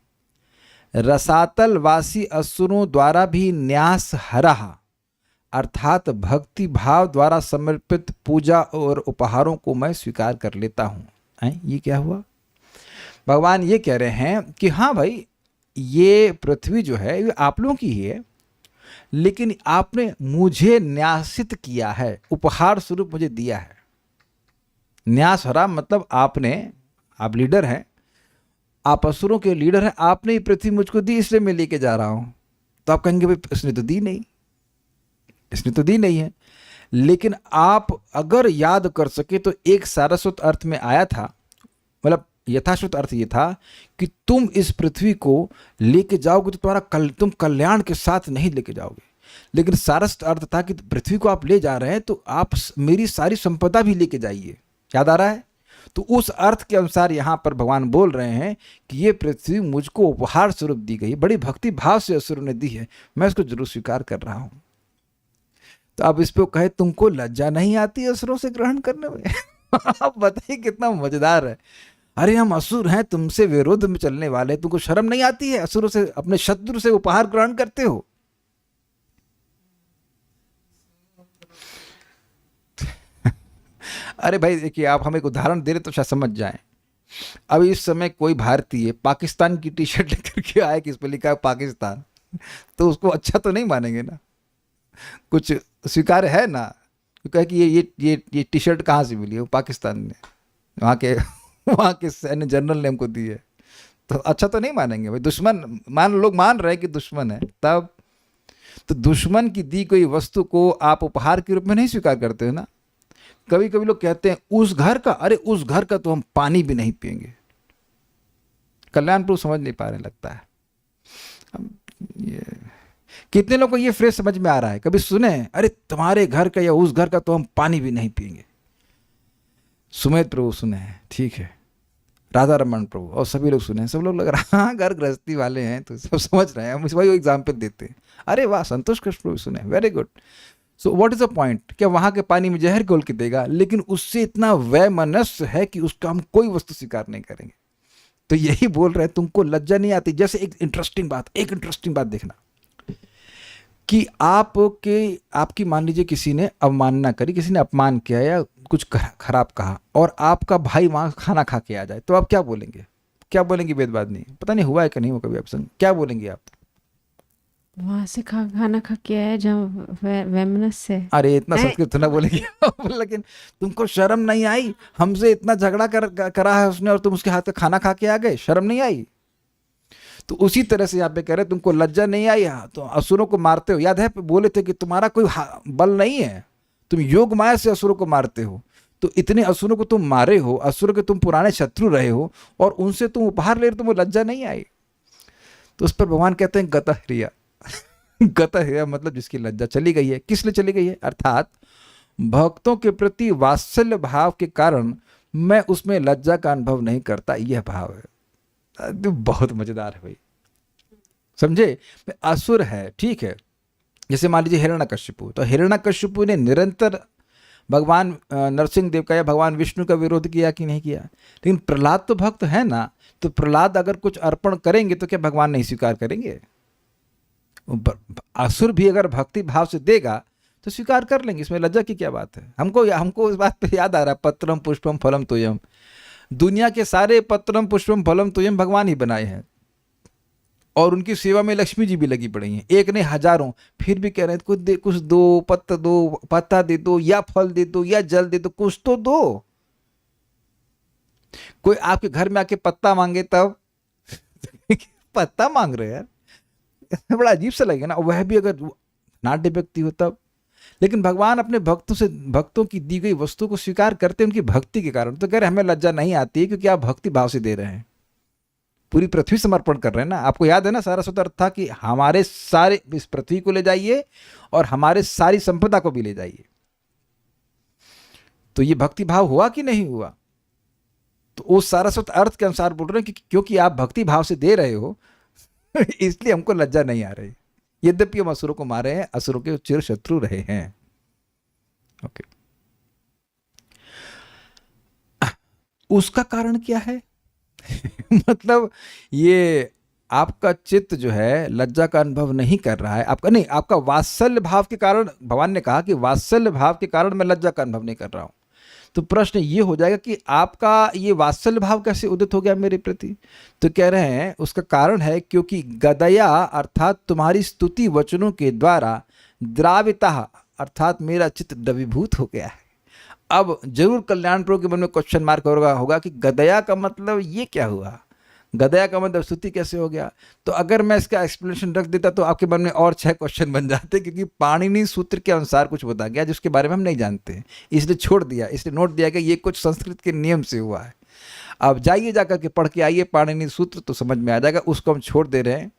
रसातल वासी असुरों द्वारा भी न्यास हरा, अर्थात भक्ति भाव द्वारा समर्पित पूजा और उपहारों को मैं स्वीकार कर लेता हूं। ये क्या हुआ? भगवान ये कह रहे हैं कि हाँ भाई, ये पृथ्वी जो है ये आप लोगों की ही है, लेकिन आपने मुझे न्यासित किया है, उपहार स्वरूप मुझे दिया है। न्यास हरा मतलब आप लीडर हैं, आप असुरों के लीडर हैं, आपने ये पृथ्वी मुझको दी, इसलिए मैं लेके जा रहा हूं। तो आप कहेंगे भाई इसने तो दी नहीं, इसने तो दी नहीं है। लेकिन आप अगर याद कर सके तो एक सारस्वत अर्थ में आया था, मतलब यथाश्रुत अर्थ ये था कि तुम इस पृथ्वी को लेके जाओगे तो तुम कल्याण के साथ नहीं लेके जाओगे। लेकिन सारस्वत अर्थ था कि पृथ्वी को आप ले जा रहे हैं तो आप मेरी सारी संपदा भी लेके जाइए। याद आ रहा है? तो उस अर्थ के अनुसार यहां पर भगवान बोल रहे हैं कि ये पृथ्वी मुझको उपहार स्वरूप दी गई, बड़ी भक्ति भाव से असुरों ने दी है, मैं इसको जरूर स्वीकार कर रहा हूं। तो अब इस पे कहे तुमको लज्जा नहीं आती असुरों से ग्रहण करने में? आप बताइए कितना मजेदार है। अरे हम असुर हैं, तुमसे विरोध में चलने वाले, तुमको शर्म नहीं आती है? असुरों से, अपने शत्रु से उपहार ग्रहण करते हो। अरे भाई देखिए, आप हमें एक उदाहरण दे रहे तो शायद समझ जाएं। अब इस समय कोई भारतीय पाकिस्तान की टी शर्ट लेकर के आए कि इस पर लिखा है पाकिस्तान, तो उसको अच्छा तो नहीं मानेंगे ना, कुछ स्वीकार है ना। कहे कि ये टी शर्ट कहाँ से मिली है, वो पाकिस्तान ने, वहाँ के सैन्य जनरल ने हमको दी है, तो अच्छा तो नहीं मानेंगे भाई। दुश्मन लोग मान रहे हैं कि दुश्मन है, तब तो दुश्मन की दी कोई वस्तु को आप उपहार के रूप में नहीं स्वीकार करते हो ना। कभी कभी लोग कहते हैं उस घर का, अरे उस घर का तो हम पानी भी नहीं पिएंगे। कल्याणपुर समझ नहीं पा रहे लगता है। ये कितने लोगों को ये फ्रेज समझ में आ रहा है? कभी सुने अरे तुम्हारे घर का या उस घर का तो हम पानी भी नहीं पिएंगे? सुमेध प्रभु सुने हैं, ठीक है, राधा रमन प्रभु और सभी लोग सुने हैं। सब लोग लग रहा है घर गृहस्थी वाले हैं तो सब समझ रहे हैं, हम वही एग्जाम्पल देते हैं। अरे वाह, संतोष कृष्ण प्रभु सुने, very good. So what is the point? क्या वहां के पानी में जहर घोल के देगा? लेकिन उससे इतना वैमनस्य है कि उसका हम कोई वस्तु स्वीकार नहीं करेंगे। तो यही बोल रहे हैं तुमको लज्जा नहीं आती। जैसे एक इंटरेस्टिंग बात देखना कि आपकी मान लीजिए किसी ने अवमानना करी, किसी ने अपमान किया या कुछ खराब कहा, और आपका भाई वहां खाना खा के आ जाए, तो आप क्या बोलेंगे? क्या बोलेंगे? वेदवाद नहीं, पता नहीं हुआ है कि नहीं हुआ कभी आप संग, क्या बोलेंगे आप? वहां से खाना खा के आया जहाँ वेमनस से। अरे इतना संस्कृत ना बोलेंगे लेकिन तुमको शर्म नहीं आई? हमसे इतना झगड़ा करा है उसने और तुम उसके हाथ का खाना खा के आ गए, शर्म नहीं आई? तो उसी तरह से यहाँ पे कह रहे तुमको लज्जा नहीं आई, तो असुरों को मारते हो। याद है बोले थे कि तुम्हारा कोई बल नहीं है, तुम योग माया से असुरों को मारते हो। तो इतने असुरों को तुम मारे हो, असुरों के तुम पुराने शत्रु रहे हो, और उनसे तुम उपहार ले रहे, तुमको लज्जा नहीं आई? तो उस पर भगवान कहते हैं गतः ह्रिया। गतः ह्रिया मतलब जिसकी लज्जा चली गई है। किस लिए चली गई है? अर्थात भक्तों के प्रति वात्सल्य भाव के कारण मैं उसमें लज्जा का अनुभव नहीं करता, यह भाव है। बहुत मजेदार है भाई, समझे? असुर है, ठीक है। जैसे मान लीजिए हिरण्यकश्यपु, तो हिरण्यकश्यपु ने निरंतर भगवान नरसिंह देव का या भगवान विष्णु का विरोध किया कि नहीं किया? लेकिन प्रहलाद तो भक्त है ना, तो प्रहलाद अगर कुछ अर्पण करेंगे तो क्या भगवान नहीं स्वीकार करेंगे? असुर भी अगर भक्ति भाव से देगा तो स्वीकार कर लेंगे, इसमें लज्जा की क्या बात है। हमको इस बात पे याद आ रहा है, पत्रम पुष्पम फलम तोयम। दुनिया के सारे पत्रम पुष्पम फलम तोयम भगवान ही बनाए हैं, और उनकी सेवा में लक्ष्मी जी भी लगी पड़ी हैं, एक नहीं हजारों। फिर भी कह रहे हैं कुछ दो, पत्ता दे दो, या फल दे दो, या जल दे दो, कुछ तो दो। कोई आपके घर में आके पत्ता मांगे तब पत्ता मांग रहे हैं यार, बड़ा अजीब सा लगेगा ना, वह भी अगर नाट्य व्यक्ति हो तब। लेकिन भगवान अपने भक्तों की दी गई वस्तु को स्वीकार करते हैं उनकी भक्ति के कारण। तो कह रहे हमें लज्जा नहीं आती है क्योंकि आप भक्ति भाव से दे रहे हैं, पूरी पृथ्वी समर्पण कर रहे हैं ना। आपको याद है ना, सारस्वत अर्थ था कि हमारे सारे इस पृथ्वी को ले जाइए और हमारे सारी संपदा को भी ले जाइए। तो ये भक्ति भाव हुआ कि नहीं हुआ? तो उस सारस्वत अर्थ के अनुसार बोल रहे हैं कि क्योंकि आप भक्ति भाव से दे रहे हो इसलिए हमको लज्जा नहीं आ रही, यद्यपि हम असुरों को मारे हैं, असुरों के चिर शत्रु रहे हैं। ओके, उसका कारण क्या है? मतलब ये आपका चित्त जो है लज्जा का अनुभव नहीं कर रहा है, आपका वात्सल्य भाव के कारण। भगवान ने कहा कि वात्सल्य भाव के कारण मैं लज्जा का अनुभव नहीं कर रहा हूं। तो प्रश्न ये हो जाएगा कि आपका ये वात्सल्य भाव कैसे उदित हो गया मेरे प्रति? तो कह रहे हैं उसका कारण है क्योंकि गदया अर्थात तुम्हारी स्तुति वचनों के द्वारा द्राविता अर्थात मेरा चित्त द्रवीभूत हो गया है। अब जरूर कल्याण प्रभु के मन में क्वेश्चन मार्क होगा कि गदया का मतलब ये क्या हुआ, गदया का मतलब स्तुति कैसे हो गया? तो अगर मैं इसका एक्सप्लेनेशन रख देता तो आपके मन में और 6 क्वेश्चन बन जाते, क्योंकि पाणिनि सूत्र के अनुसार कुछ बता गया जिसके बारे में हम नहीं जानते, इसलिए छोड़ दिया, इसलिए नोट दिया गया ये कुछ संस्कृत के नियम से हुआ है। अब जाइए जाकर के पढ़ के आइए पाणिनि सूत्र तो समझ में आ जाएगा, उसको हम छोड़ दे रहे हैं।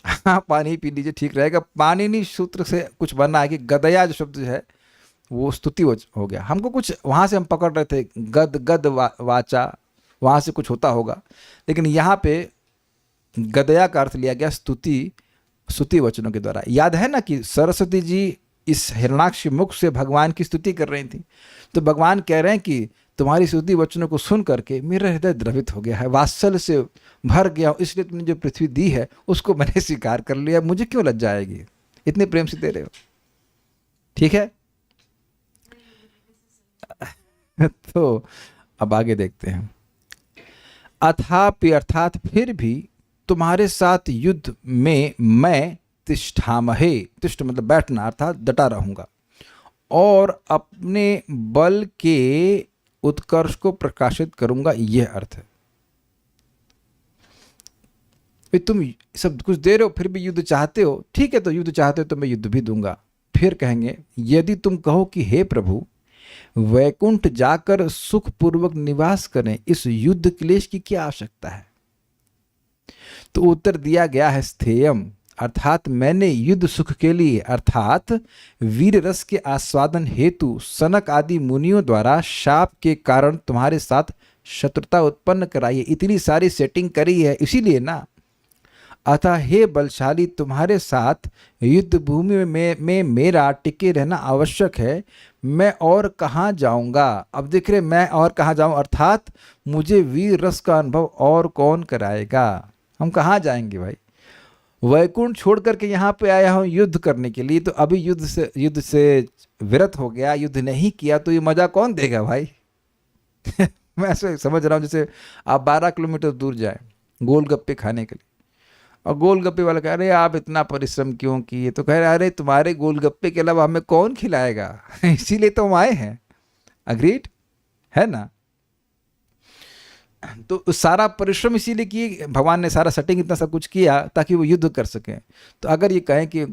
हाँ, पानी पी लीजिए, ठीक रहेगा। पाणिनि सूत्र से कुछ बनना है कि गदया जो शब्द है वो स्तुति हो गया। हमको कुछ वहाँ से हम पकड़ रहे थे, गद वाचा, वहाँ से कुछ होता होगा, लेकिन यहाँ पे गदया का अर्थ लिया गया स्तुति वचनों के द्वारा। याद है ना कि सरस्वती जी इस हिरणाक्ष मुख से भगवान की स्तुति कर रही थी, तो भगवान कह रहे हैं कि तुम्हारी स्तुति वचनों को सुन करके मेरा हृदय द्रवित हो गया है, वात्सल्य से भर गया हूँ, इसलिए तुमने जो पृथ्वी दी है उसको मैंने स्वीकार कर लिया, मुझे क्यों लज्जा आएगी, इतने प्रेम से दे रहे हो। ठीक है तो अब आगे देखते हैं। अथापि अर्थात फिर भी तुम्हारे साथ युद्ध में मैं तिष्ठामहे, तिष्ठ मतलब बैठना अर्थात डटा रहूंगा, और अपने बल के उत्कर्ष को प्रकाशित करूंगा, यह अर्थ है। तुम सब कुछ दे रहे हो फिर भी युद्ध चाहते हो, ठीक है, तो युद्ध चाहते हो तो मैं युद्ध भी दूंगा। फिर कहेंगे यदि तुम कहो कि हे प्रभु वैकुंठ जाकर सुखपूर्वक निवास करें, इस युद्ध क्लेश की क्या आवश्यकता है? तो उत्तर दिया गया है स्थेयम, अर्थात मैंने युद्ध सुख के लिए अर्थात वीर रस के आस्वादन हेतु सनक आदि मुनियों द्वारा शाप के कारण तुम्हारे साथ शत्रुता उत्पन्न कराई है, इतनी सारी सेटिंग करी है, इसीलिए ना। अतः हे बलशाली, तुम्हारे साथ युद्ध भूमि में मेरा टिके रहना आवश्यक है, मैं और कहाँ जाऊंगा? अब देख रहे मैं और कहाँ जाऊं, अर्थात मुझे वीर रस का अनुभव और कौन कराएगा? हम कहाँ जाएंगे भाई? वैकुंठ छोड़ करके यहाँ पे आया हूँ युद्ध करने के लिए, तो अभी युद्ध से विरत हो गया, युद्ध नहीं किया, तो ये मजा कौन देगा भाई? मैं ऐसे समझ रहा हूँ जैसे आप 12 किलोमीटर दूर जाए गोलगप्पे खाने के लिए, और गोलगप्पे वाला कह रहे आप इतना परिश्रम क्यों किए? तो कह रहे अरे तुम्हारे गोलगप्पे के अलावा हमें कौन खिलाएगा इसीलिए तो हम आए हैं। अग्रीड है ना? तो सारा परिश्रम इसीलिए किए, भगवान ने सारा सेटिंग इतना सब कुछ किया ताकि वो युद्ध कर सकें। तो अगर ये कहें कि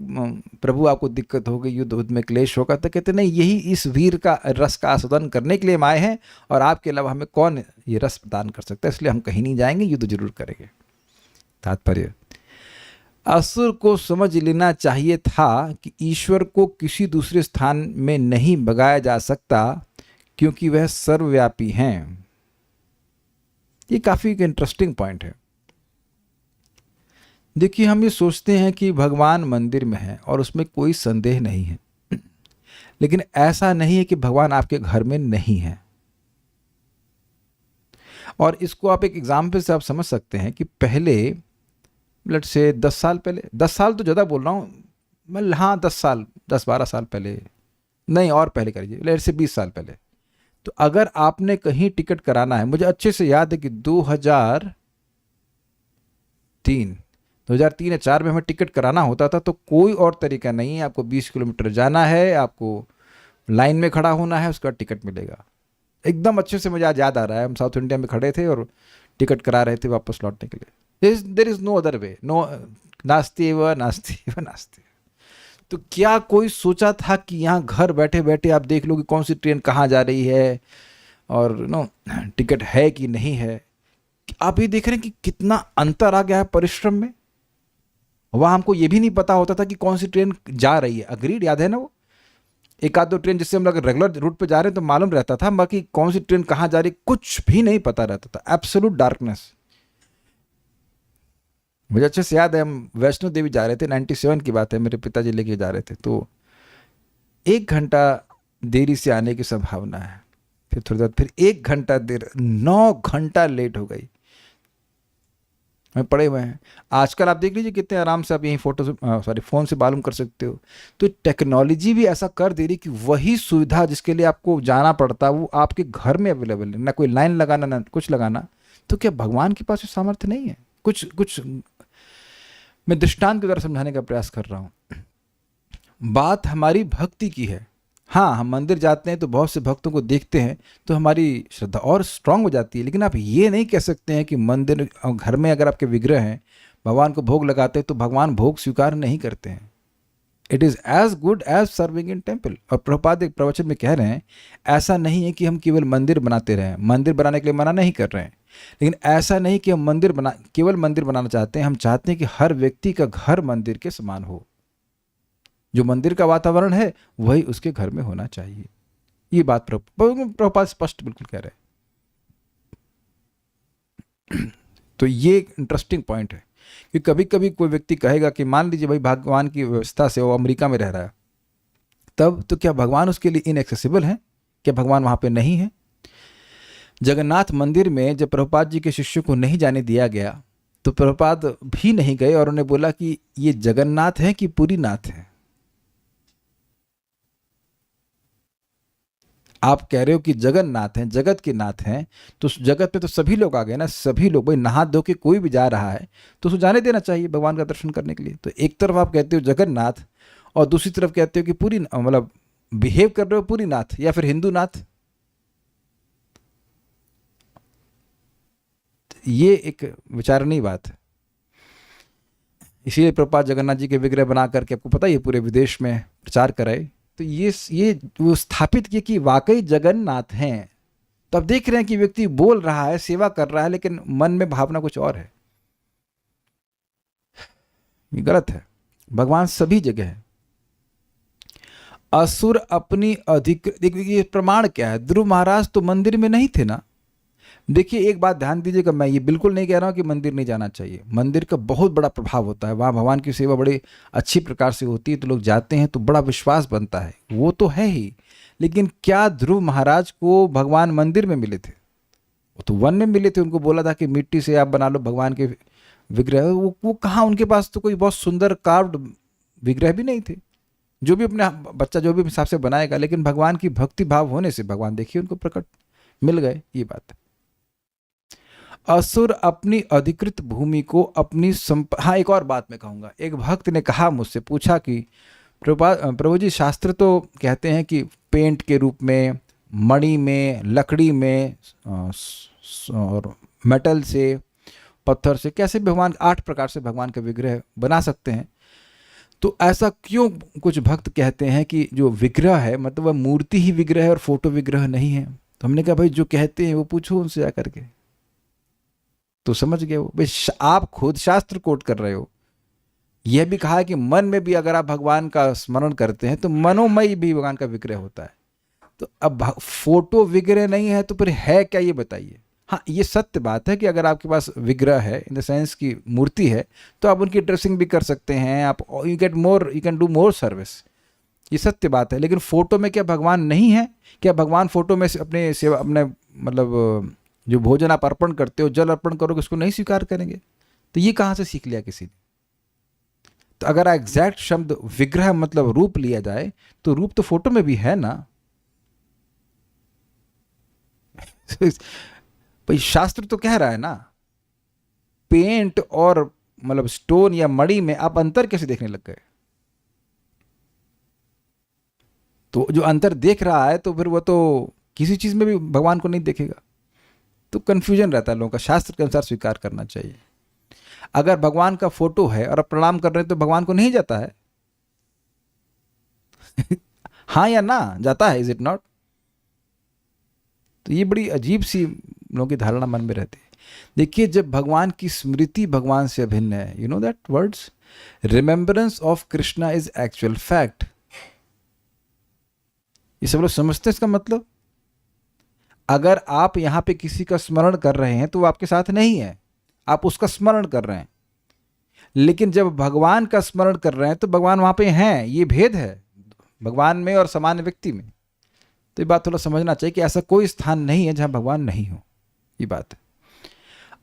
प्रभु आपको दिक्कत होगी, युद्ध में क्लेश होगा, तो कहते नहीं, यही इस वीर का रस का आस्वादन करने के लिए हम आए हैं, और आपके अलावा हमें कौन ये रस प्रदान कर सकता है, इसलिए हम कहीं नहीं जाएंगे, युद्ध जरूर करेंगे। तात्पर्य, असुर को समझ लेना चाहिए था कि ईश्वर को किसी दूसरे स्थान में नहीं भगाया जा सकता क्योंकि वह सर्वव्यापी हैं। ये काफी इंटरेस्टिंग पॉइंट है। देखिए, हम ये सोचते हैं कि भगवान मंदिर में है और उसमें कोई संदेह नहीं है, लेकिन ऐसा नहीं है कि भगवान आपके घर में नहीं है। और इसको आप एक एग्जाम्पल से आप समझ सकते हैं कि पहले लेट्स से 10 साल पहले, 10 साल तो ज़्यादा बोल रहा हूँ, मतलब हाँ 10 साल, 10-12 साल पहले, नहीं और पहले करिए, लेट से 20 साल पहले। तो अगर आपने कहीं टिकट कराना है, मुझे अच्छे से याद है कि 2003 या 4 में हमें टिकट कराना होता था, तो कोई और तरीका नहीं है, आपको 20 किलोमीटर जाना है, आपको लाइन में खड़ा होना है, उसके बाद टिकट मिलेगा। एकदम अच्छे से मुझे आज याद आ रहा है, हम साउथ इंडिया में खड़े थे और टिकट करा रहे थे वापस लौटने के लिए। There is no other way, no, नास्ती व नास्ती व नास्ती। तो क्या कोई सोचा था कि यहाँ घर बैठे बैठे आप देख लो कि कौन सी ट्रेन कहाँ जा रही है और नो टिकट है कि नहीं है। आप ये देख रहे हैं कि कितना अंतर आ गया है परिश्रम में। वहाँ हमको ये भी नहीं पता होता था कि कौन सी ट्रेन जा रही है। अग्रीड, याद है ना वो एक आध दो ट्रेन जिससे हम लोग रेगुलर रूट पे जा रहे हैं तो मालूम रहता था, बाकी कौन सी ट्रेन कहाँ जा रही कुछ भी नहीं पता रहता था। Absolute darkness. मुझे अच्छे से याद है, हम वैष्णो देवी जा रहे थे, 97 की बात है, मेरे पिताजी लेके जा रहे थे, तो 1 घंटा देरी से आने की संभावना है, फिर थोड़ी देर फिर 1 घंटा देर, 9 घंटा लेट हो गई। मैं पड़े हुए हैं। आजकल आप देख लीजिए कितने आराम से आप यहीं फोटो से सॉरी फ़ोन से मालूम कर सकते हो। तो टेक्नोलॉजी भी ऐसा कर दे रही कि वही सुविधा जिसके लिए आपको जाना पड़ता वो आपके घर में अवेलेबल है, ना कोई लाइन लगाना ना कुछ लगाना। तो क्या भगवान के पास सामर्थ्य नहीं है? कुछ कुछ मैं दृष्टांत के द्वारा समझाने का प्रयास कर रहा हूँ। बात हमारी भक्ति की है। हाँ, हम मंदिर जाते हैं तो बहुत से भक्तों को देखते हैं तो हमारी श्रद्धा और स्ट्रांग हो जाती है, लेकिन आप ये नहीं कह सकते हैं कि मंदिर और घर में अगर आपके विग्रह हैं, भगवान को भोग लगाते हैं तो भगवान भोग स्वीकार नहीं करते हैं। It is as good as serving in temple. और प्रभुपाद एक प्रवचन में कह रहे हैं, ऐसा नहीं है कि हम केवल मंदिर बनाते रहें, मंदिर बनाने के लिए मना नहीं कर रहे हैं, लेकिन ऐसा नहीं कि हम केवल मंदिर बनाना चाहते हैं, हम चाहते हैं कि हर व्यक्ति का घर मंदिर के समान हो। जो मंदिर का वातावरण है वही उसके घर में होना चाहिए। ये बात प्रभुपाद स्पष्ट बिल्कुल कह रहे हैं। तो ये एक इंटरेस्टिंग पॉइंट है कि कभी कभी कोई व्यक्ति कहेगा कि मान लीजिए भाई भगवान की व्यवस्था से वो अमेरिका में रह रहा है, तब तो क्या भगवान उसके लिए इनएक्सेसिबल है? क्या भगवान वहाँ पे नहीं है? जगन्नाथ मंदिर में जब प्रभुपाद जी के शिष्यों को नहीं जाने दिया गया तो प्रभुपाद भी नहीं गए और उन्हें बोला कि ये जगन्नाथ है कि पुरी नाथ है? आप कह रहे हो कि जगन्नाथ हैं, जगत के नाथ हैं, तो जगत में तो सभी लोग आ गए ना, सभी लोग। भाई नहा धो के कोई भी जा रहा है तो उसको जाने देना चाहिए भगवान का दर्शन करने के लिए। तो एक तरफ आप कहते हो जगन्नाथ और दूसरी तरफ कहते हो कि पूरी, मतलब बिहेव कर रहे हो पूरी नाथ या फिर हिंदू नाथ। ये एक विचारणीय बात है। इसीलिए प्रभुपाद जगन्नाथ जी के विग्रह बना करके, आपको पता ही है, पूरे विदेश में प्रचार कराए। तो ये वो स्थापित किए कि वाकई जगन्नाथ हैं। तो अब देख रहे हैं कि व्यक्ति बोल रहा है, सेवा कर रहा है, लेकिन मन में भावना कुछ और है। ये गलत है। भगवान सभी जगह है। असुर अपनी देखिए ये प्रमाण क्या है, ध्रुव महाराज तो मंदिर में नहीं थे ना। देखिए एक बात ध्यान दीजिएगा, मैं ये बिल्कुल नहीं कह रहा हूँ कि मंदिर नहीं जाना चाहिए। मंदिर का बहुत बड़ा प्रभाव होता है, वहाँ भगवान की सेवा बड़ी अच्छी प्रकार से होती है, तो लोग जाते हैं तो बड़ा विश्वास बनता है, वो तो है ही। लेकिन क्या ध्रुव महाराज को भगवान मंदिर में मिले थे? वो तो वन में मिले थे। उनको बोला था कि मिट्टी से आप बना लो भगवान के विग्रह। वो कहाँ, उनके पास तो कोई बहुत सुंदर कार्व्ड विग्रह भी नहीं थे। जो भी अपने बच्चा जो भी हिसाब से बनाएगा, लेकिन भगवान की भक्ति भाव होने से भगवान देखिए उनको प्रकट मिल गए। ये बात है। असुर अपनी अधिकृत भूमि को अपनी हाँ, एक और बात मैं कहूँगा। एक भक्त ने कहा, मुझसे पूछा कि प्रभु जी, शास्त्र तो कहते हैं कि पेंट के रूप में, मणि में, लकड़ी में और मेटल से, पत्थर से, कैसे भगवान 8 प्रकार से भगवान का विग्रह बना सकते हैं। तो ऐसा क्यों कुछ भक्त कहते हैं कि जो विग्रह है मतलब वह मूर्ति ही विग्रह है और फोटो विग्रह नहीं है? तो हमने कहा भाई जो कहते हैं वो पूछो उनसे जाकर के। तो समझ गए वो। भाई आप खुद शास्त्र कोट कर रहे हो। यह भी कहा है कि मन में भी अगर आप भगवान का स्मरण करते हैं तो मनोमय भी भगवान का विग्रह होता है। तो अब फोटो विग्रह नहीं है तो फिर है क्या, ये बताइए। हाँ, ये सत्य बात है कि अगर आपके पास विग्रह है, इन द सेंस की मूर्ति है, तो आप उनकी ड्रेसिंग भी कर सकते हैं, आप you can do more service. ये सत्य बात है। लेकिन फोटो में क्या भगवान नहीं है? क्या भगवान फोटो में अपने सेवा, अपने मतलब जो भोजन आप अर्पण करते हो, जल अर्पण करोगे, उसको नहीं स्वीकार करेंगे? तो ये कहाँ से सीख लिया किसी ने? तो अगर एग्जैक्ट शब्द विग्रह मतलब रूप लिया जाए तो रूप तो फोटो में भी है ना। भाई शास्त्र तो कह रहा है ना, पेंट और मतलब स्टोन या मणि में आप अंतर कैसे देखने लग गए? तो जो अंतर देख रहा है तो फिर वो तो किसी चीज में भी भगवान को नहीं देखेगा। तो कंफ्यूजन रहता है लोगों का, शास्त्र के अनुसार स्वीकार करना चाहिए। अगर भगवान का फोटो है और आप प्रणाम कर रहे हैं तो भगवान को नहीं जाता है? हाँ या ना, जाता है, इज इट नॉट? तो ये बड़ी अजीब सी लोगों की धारणा मन में रहती है। देखिए, जब भगवान की स्मृति भगवान से अभिन्न है, you know that words, remembrance of Krishna is actual fact. ये सब लोग समझते हैं इसका मतलब। अगर आप यहां पे किसी का स्मरण कर रहे हैं तो वो आपके साथ नहीं है, आप उसका स्मरण कर रहे हैं। लेकिन जब भगवान का स्मरण कर रहे हैं तो भगवान वहां पे हैं। ये भेद है भगवान में और सामान्य व्यक्ति में। तो ये बात थोड़ा समझना चाहिए कि ऐसा कोई स्थान नहीं है जहां भगवान नहीं हो। ये बात है।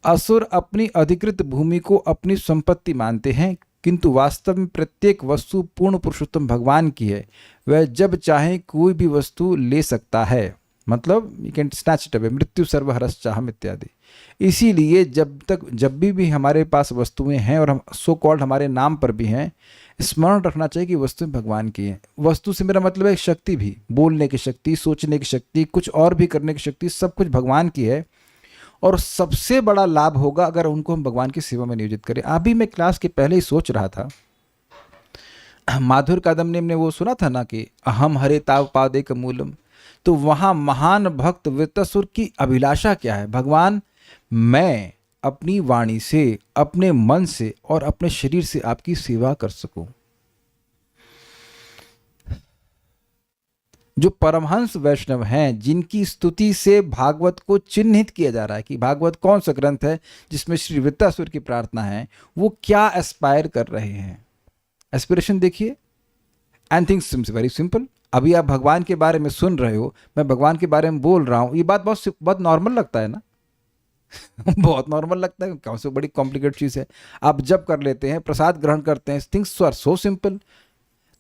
असुर अपनी अधिकृत भूमि को अपनी संपत्ति मानते हैं, किंतु वास्तव में प्रत्येक वस्तु पूर्ण पुरुषोत्तम भगवान की है। वह जब चाहे कोई भी वस्तु ले सकता है, मतलब you can snatch it away, मृत्यु सर्वहरस चाहम इत्यादि। इसीलिए जब भी हमारे पास वस्तुएं हैं और हम सो कॉल्ड हमारे नाम पर भी हैं, स्मरण रखना चाहिए कि वस्तुएं भगवान की हैं। वस्तु से मेरा मतलब है शक्ति भी, बोलने की शक्ति, सोचने की शक्ति, कुछ और भी करने की शक्ति, सब कुछ भगवान की है। और सबसे बड़ा लाभ होगा अगर उनको हम भगवान की सेवा में नियोजित करें। अभी मैं क्लास के पहले ही सोच रहा था, माधुर कादम्बनी ने वो सुना था ना कि अहम हरे ताव पादेक मूलम। तो वहाँ महान भक्त वृत्तासुर की अभिलाषा क्या है? भगवान, मैं अपनी वाणी से, अपने मन से और अपने शरीर से आपकी सेवा कर सकूं। जो परमहंस वैष्णव हैं, जिनकी स्तुति से भागवत को चिन्हित किया जा रहा है कि भागवत कौन सा ग्रंथ है जिसमें श्री वृत्तासुर की प्रार्थना है, वो क्या एस्पायर कर रहे हैं। एस्पिरेशन देखिए, एंड थिंग्स वेरी सिंपल। अभी आप भगवान के बारे में सुन रहे हो, मैं भगवान के बारे में बोल रहा हूँ, ये बात बहुत नॉर्मल लगता है ना। बहुत नॉर्मल लगता है, कौन सी बड़ी कॉम्प्लिकेटेड चीज़ है। आप जब कर लेते हैं, प्रसाद ग्रहण करते हैं, थिंग्स आर सो सिंपल।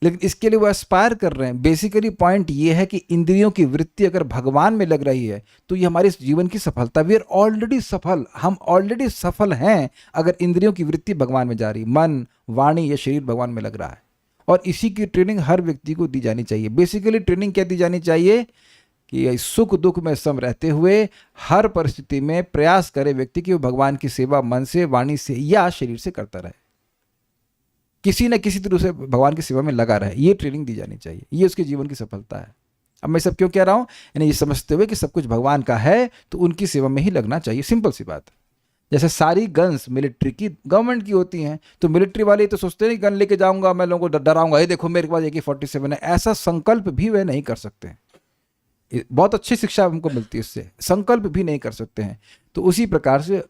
लेकिन इसके लिए वो एस्पायर कर रहे हैं। बेसिकली पॉइंट ये है कि इंद्रियों की वृत्ति अगर भगवान में लग रही है तो ये हमारे जीवन की सफलता। वी आर ऑलरेडी सफल, हम ऑलरेडी सफल हैं अगर इंद्रियों की वृत्ति भगवान में जा रही, मन, वाणी या शरीर भगवान में लग रहा है। और इसी की ट्रेनिंग हर व्यक्ति को दी जानी चाहिए। बेसिकली ट्रेनिंग क्या दी जानी चाहिए कि सुख दुख में सम रहते हुए हर परिस्थिति में प्रयास करे व्यक्ति कि वो भगवान की सेवा मन से, वाणी से या शरीर से करता रहे, किसी न किसी तरह से भगवान की सेवा में लगा रहे। ये ट्रेनिंग दी जानी चाहिए, ये उसके जीवन की सफलता है। अब मैं सब क्यों कह रहा हूँ? यानी ये समझते हुए कि सब कुछ भगवान का है तो उनकी सेवा में ही लगना चाहिए। सिंपल सी बात। जैसे सारी गन्स मिलिट्री की, गवर्नमेंट की होती हैं, तो मिलिट्री वाले तो सोचते नहीं गन लेके जाऊंगा मैं लोगों को डराऊंगा, ये देखो मेरे पास AK-47 है। ऐसा संकल्प भी वे नहीं कर सकते हैं। बहुत अच्छी शिक्षा हमको मिलती है इससे, संकल्प भी नहीं कर सकते हैं। तो उसी प्रकार से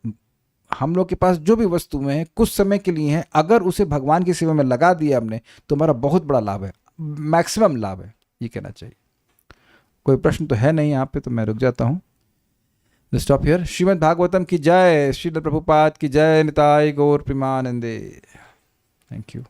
हम लोग के पास जो भी वस्तुएं हैं कुछ समय के लिए हैं, अगर उसे भगवान की सेवा में लगा दिया हमने तो हमारा बहुत बड़ा लाभ है, मैक्सिमम लाभ है, ये कहना चाहिए। कोई प्रश्न तो है नहीं यहाँ पे, तो मैं रुक जाता हूँ। Stop here. श्रीमद् भागवतम की जय, श्रील प्रभुपाद की जय, निताय गौर प्रेमानंदे। Thank you.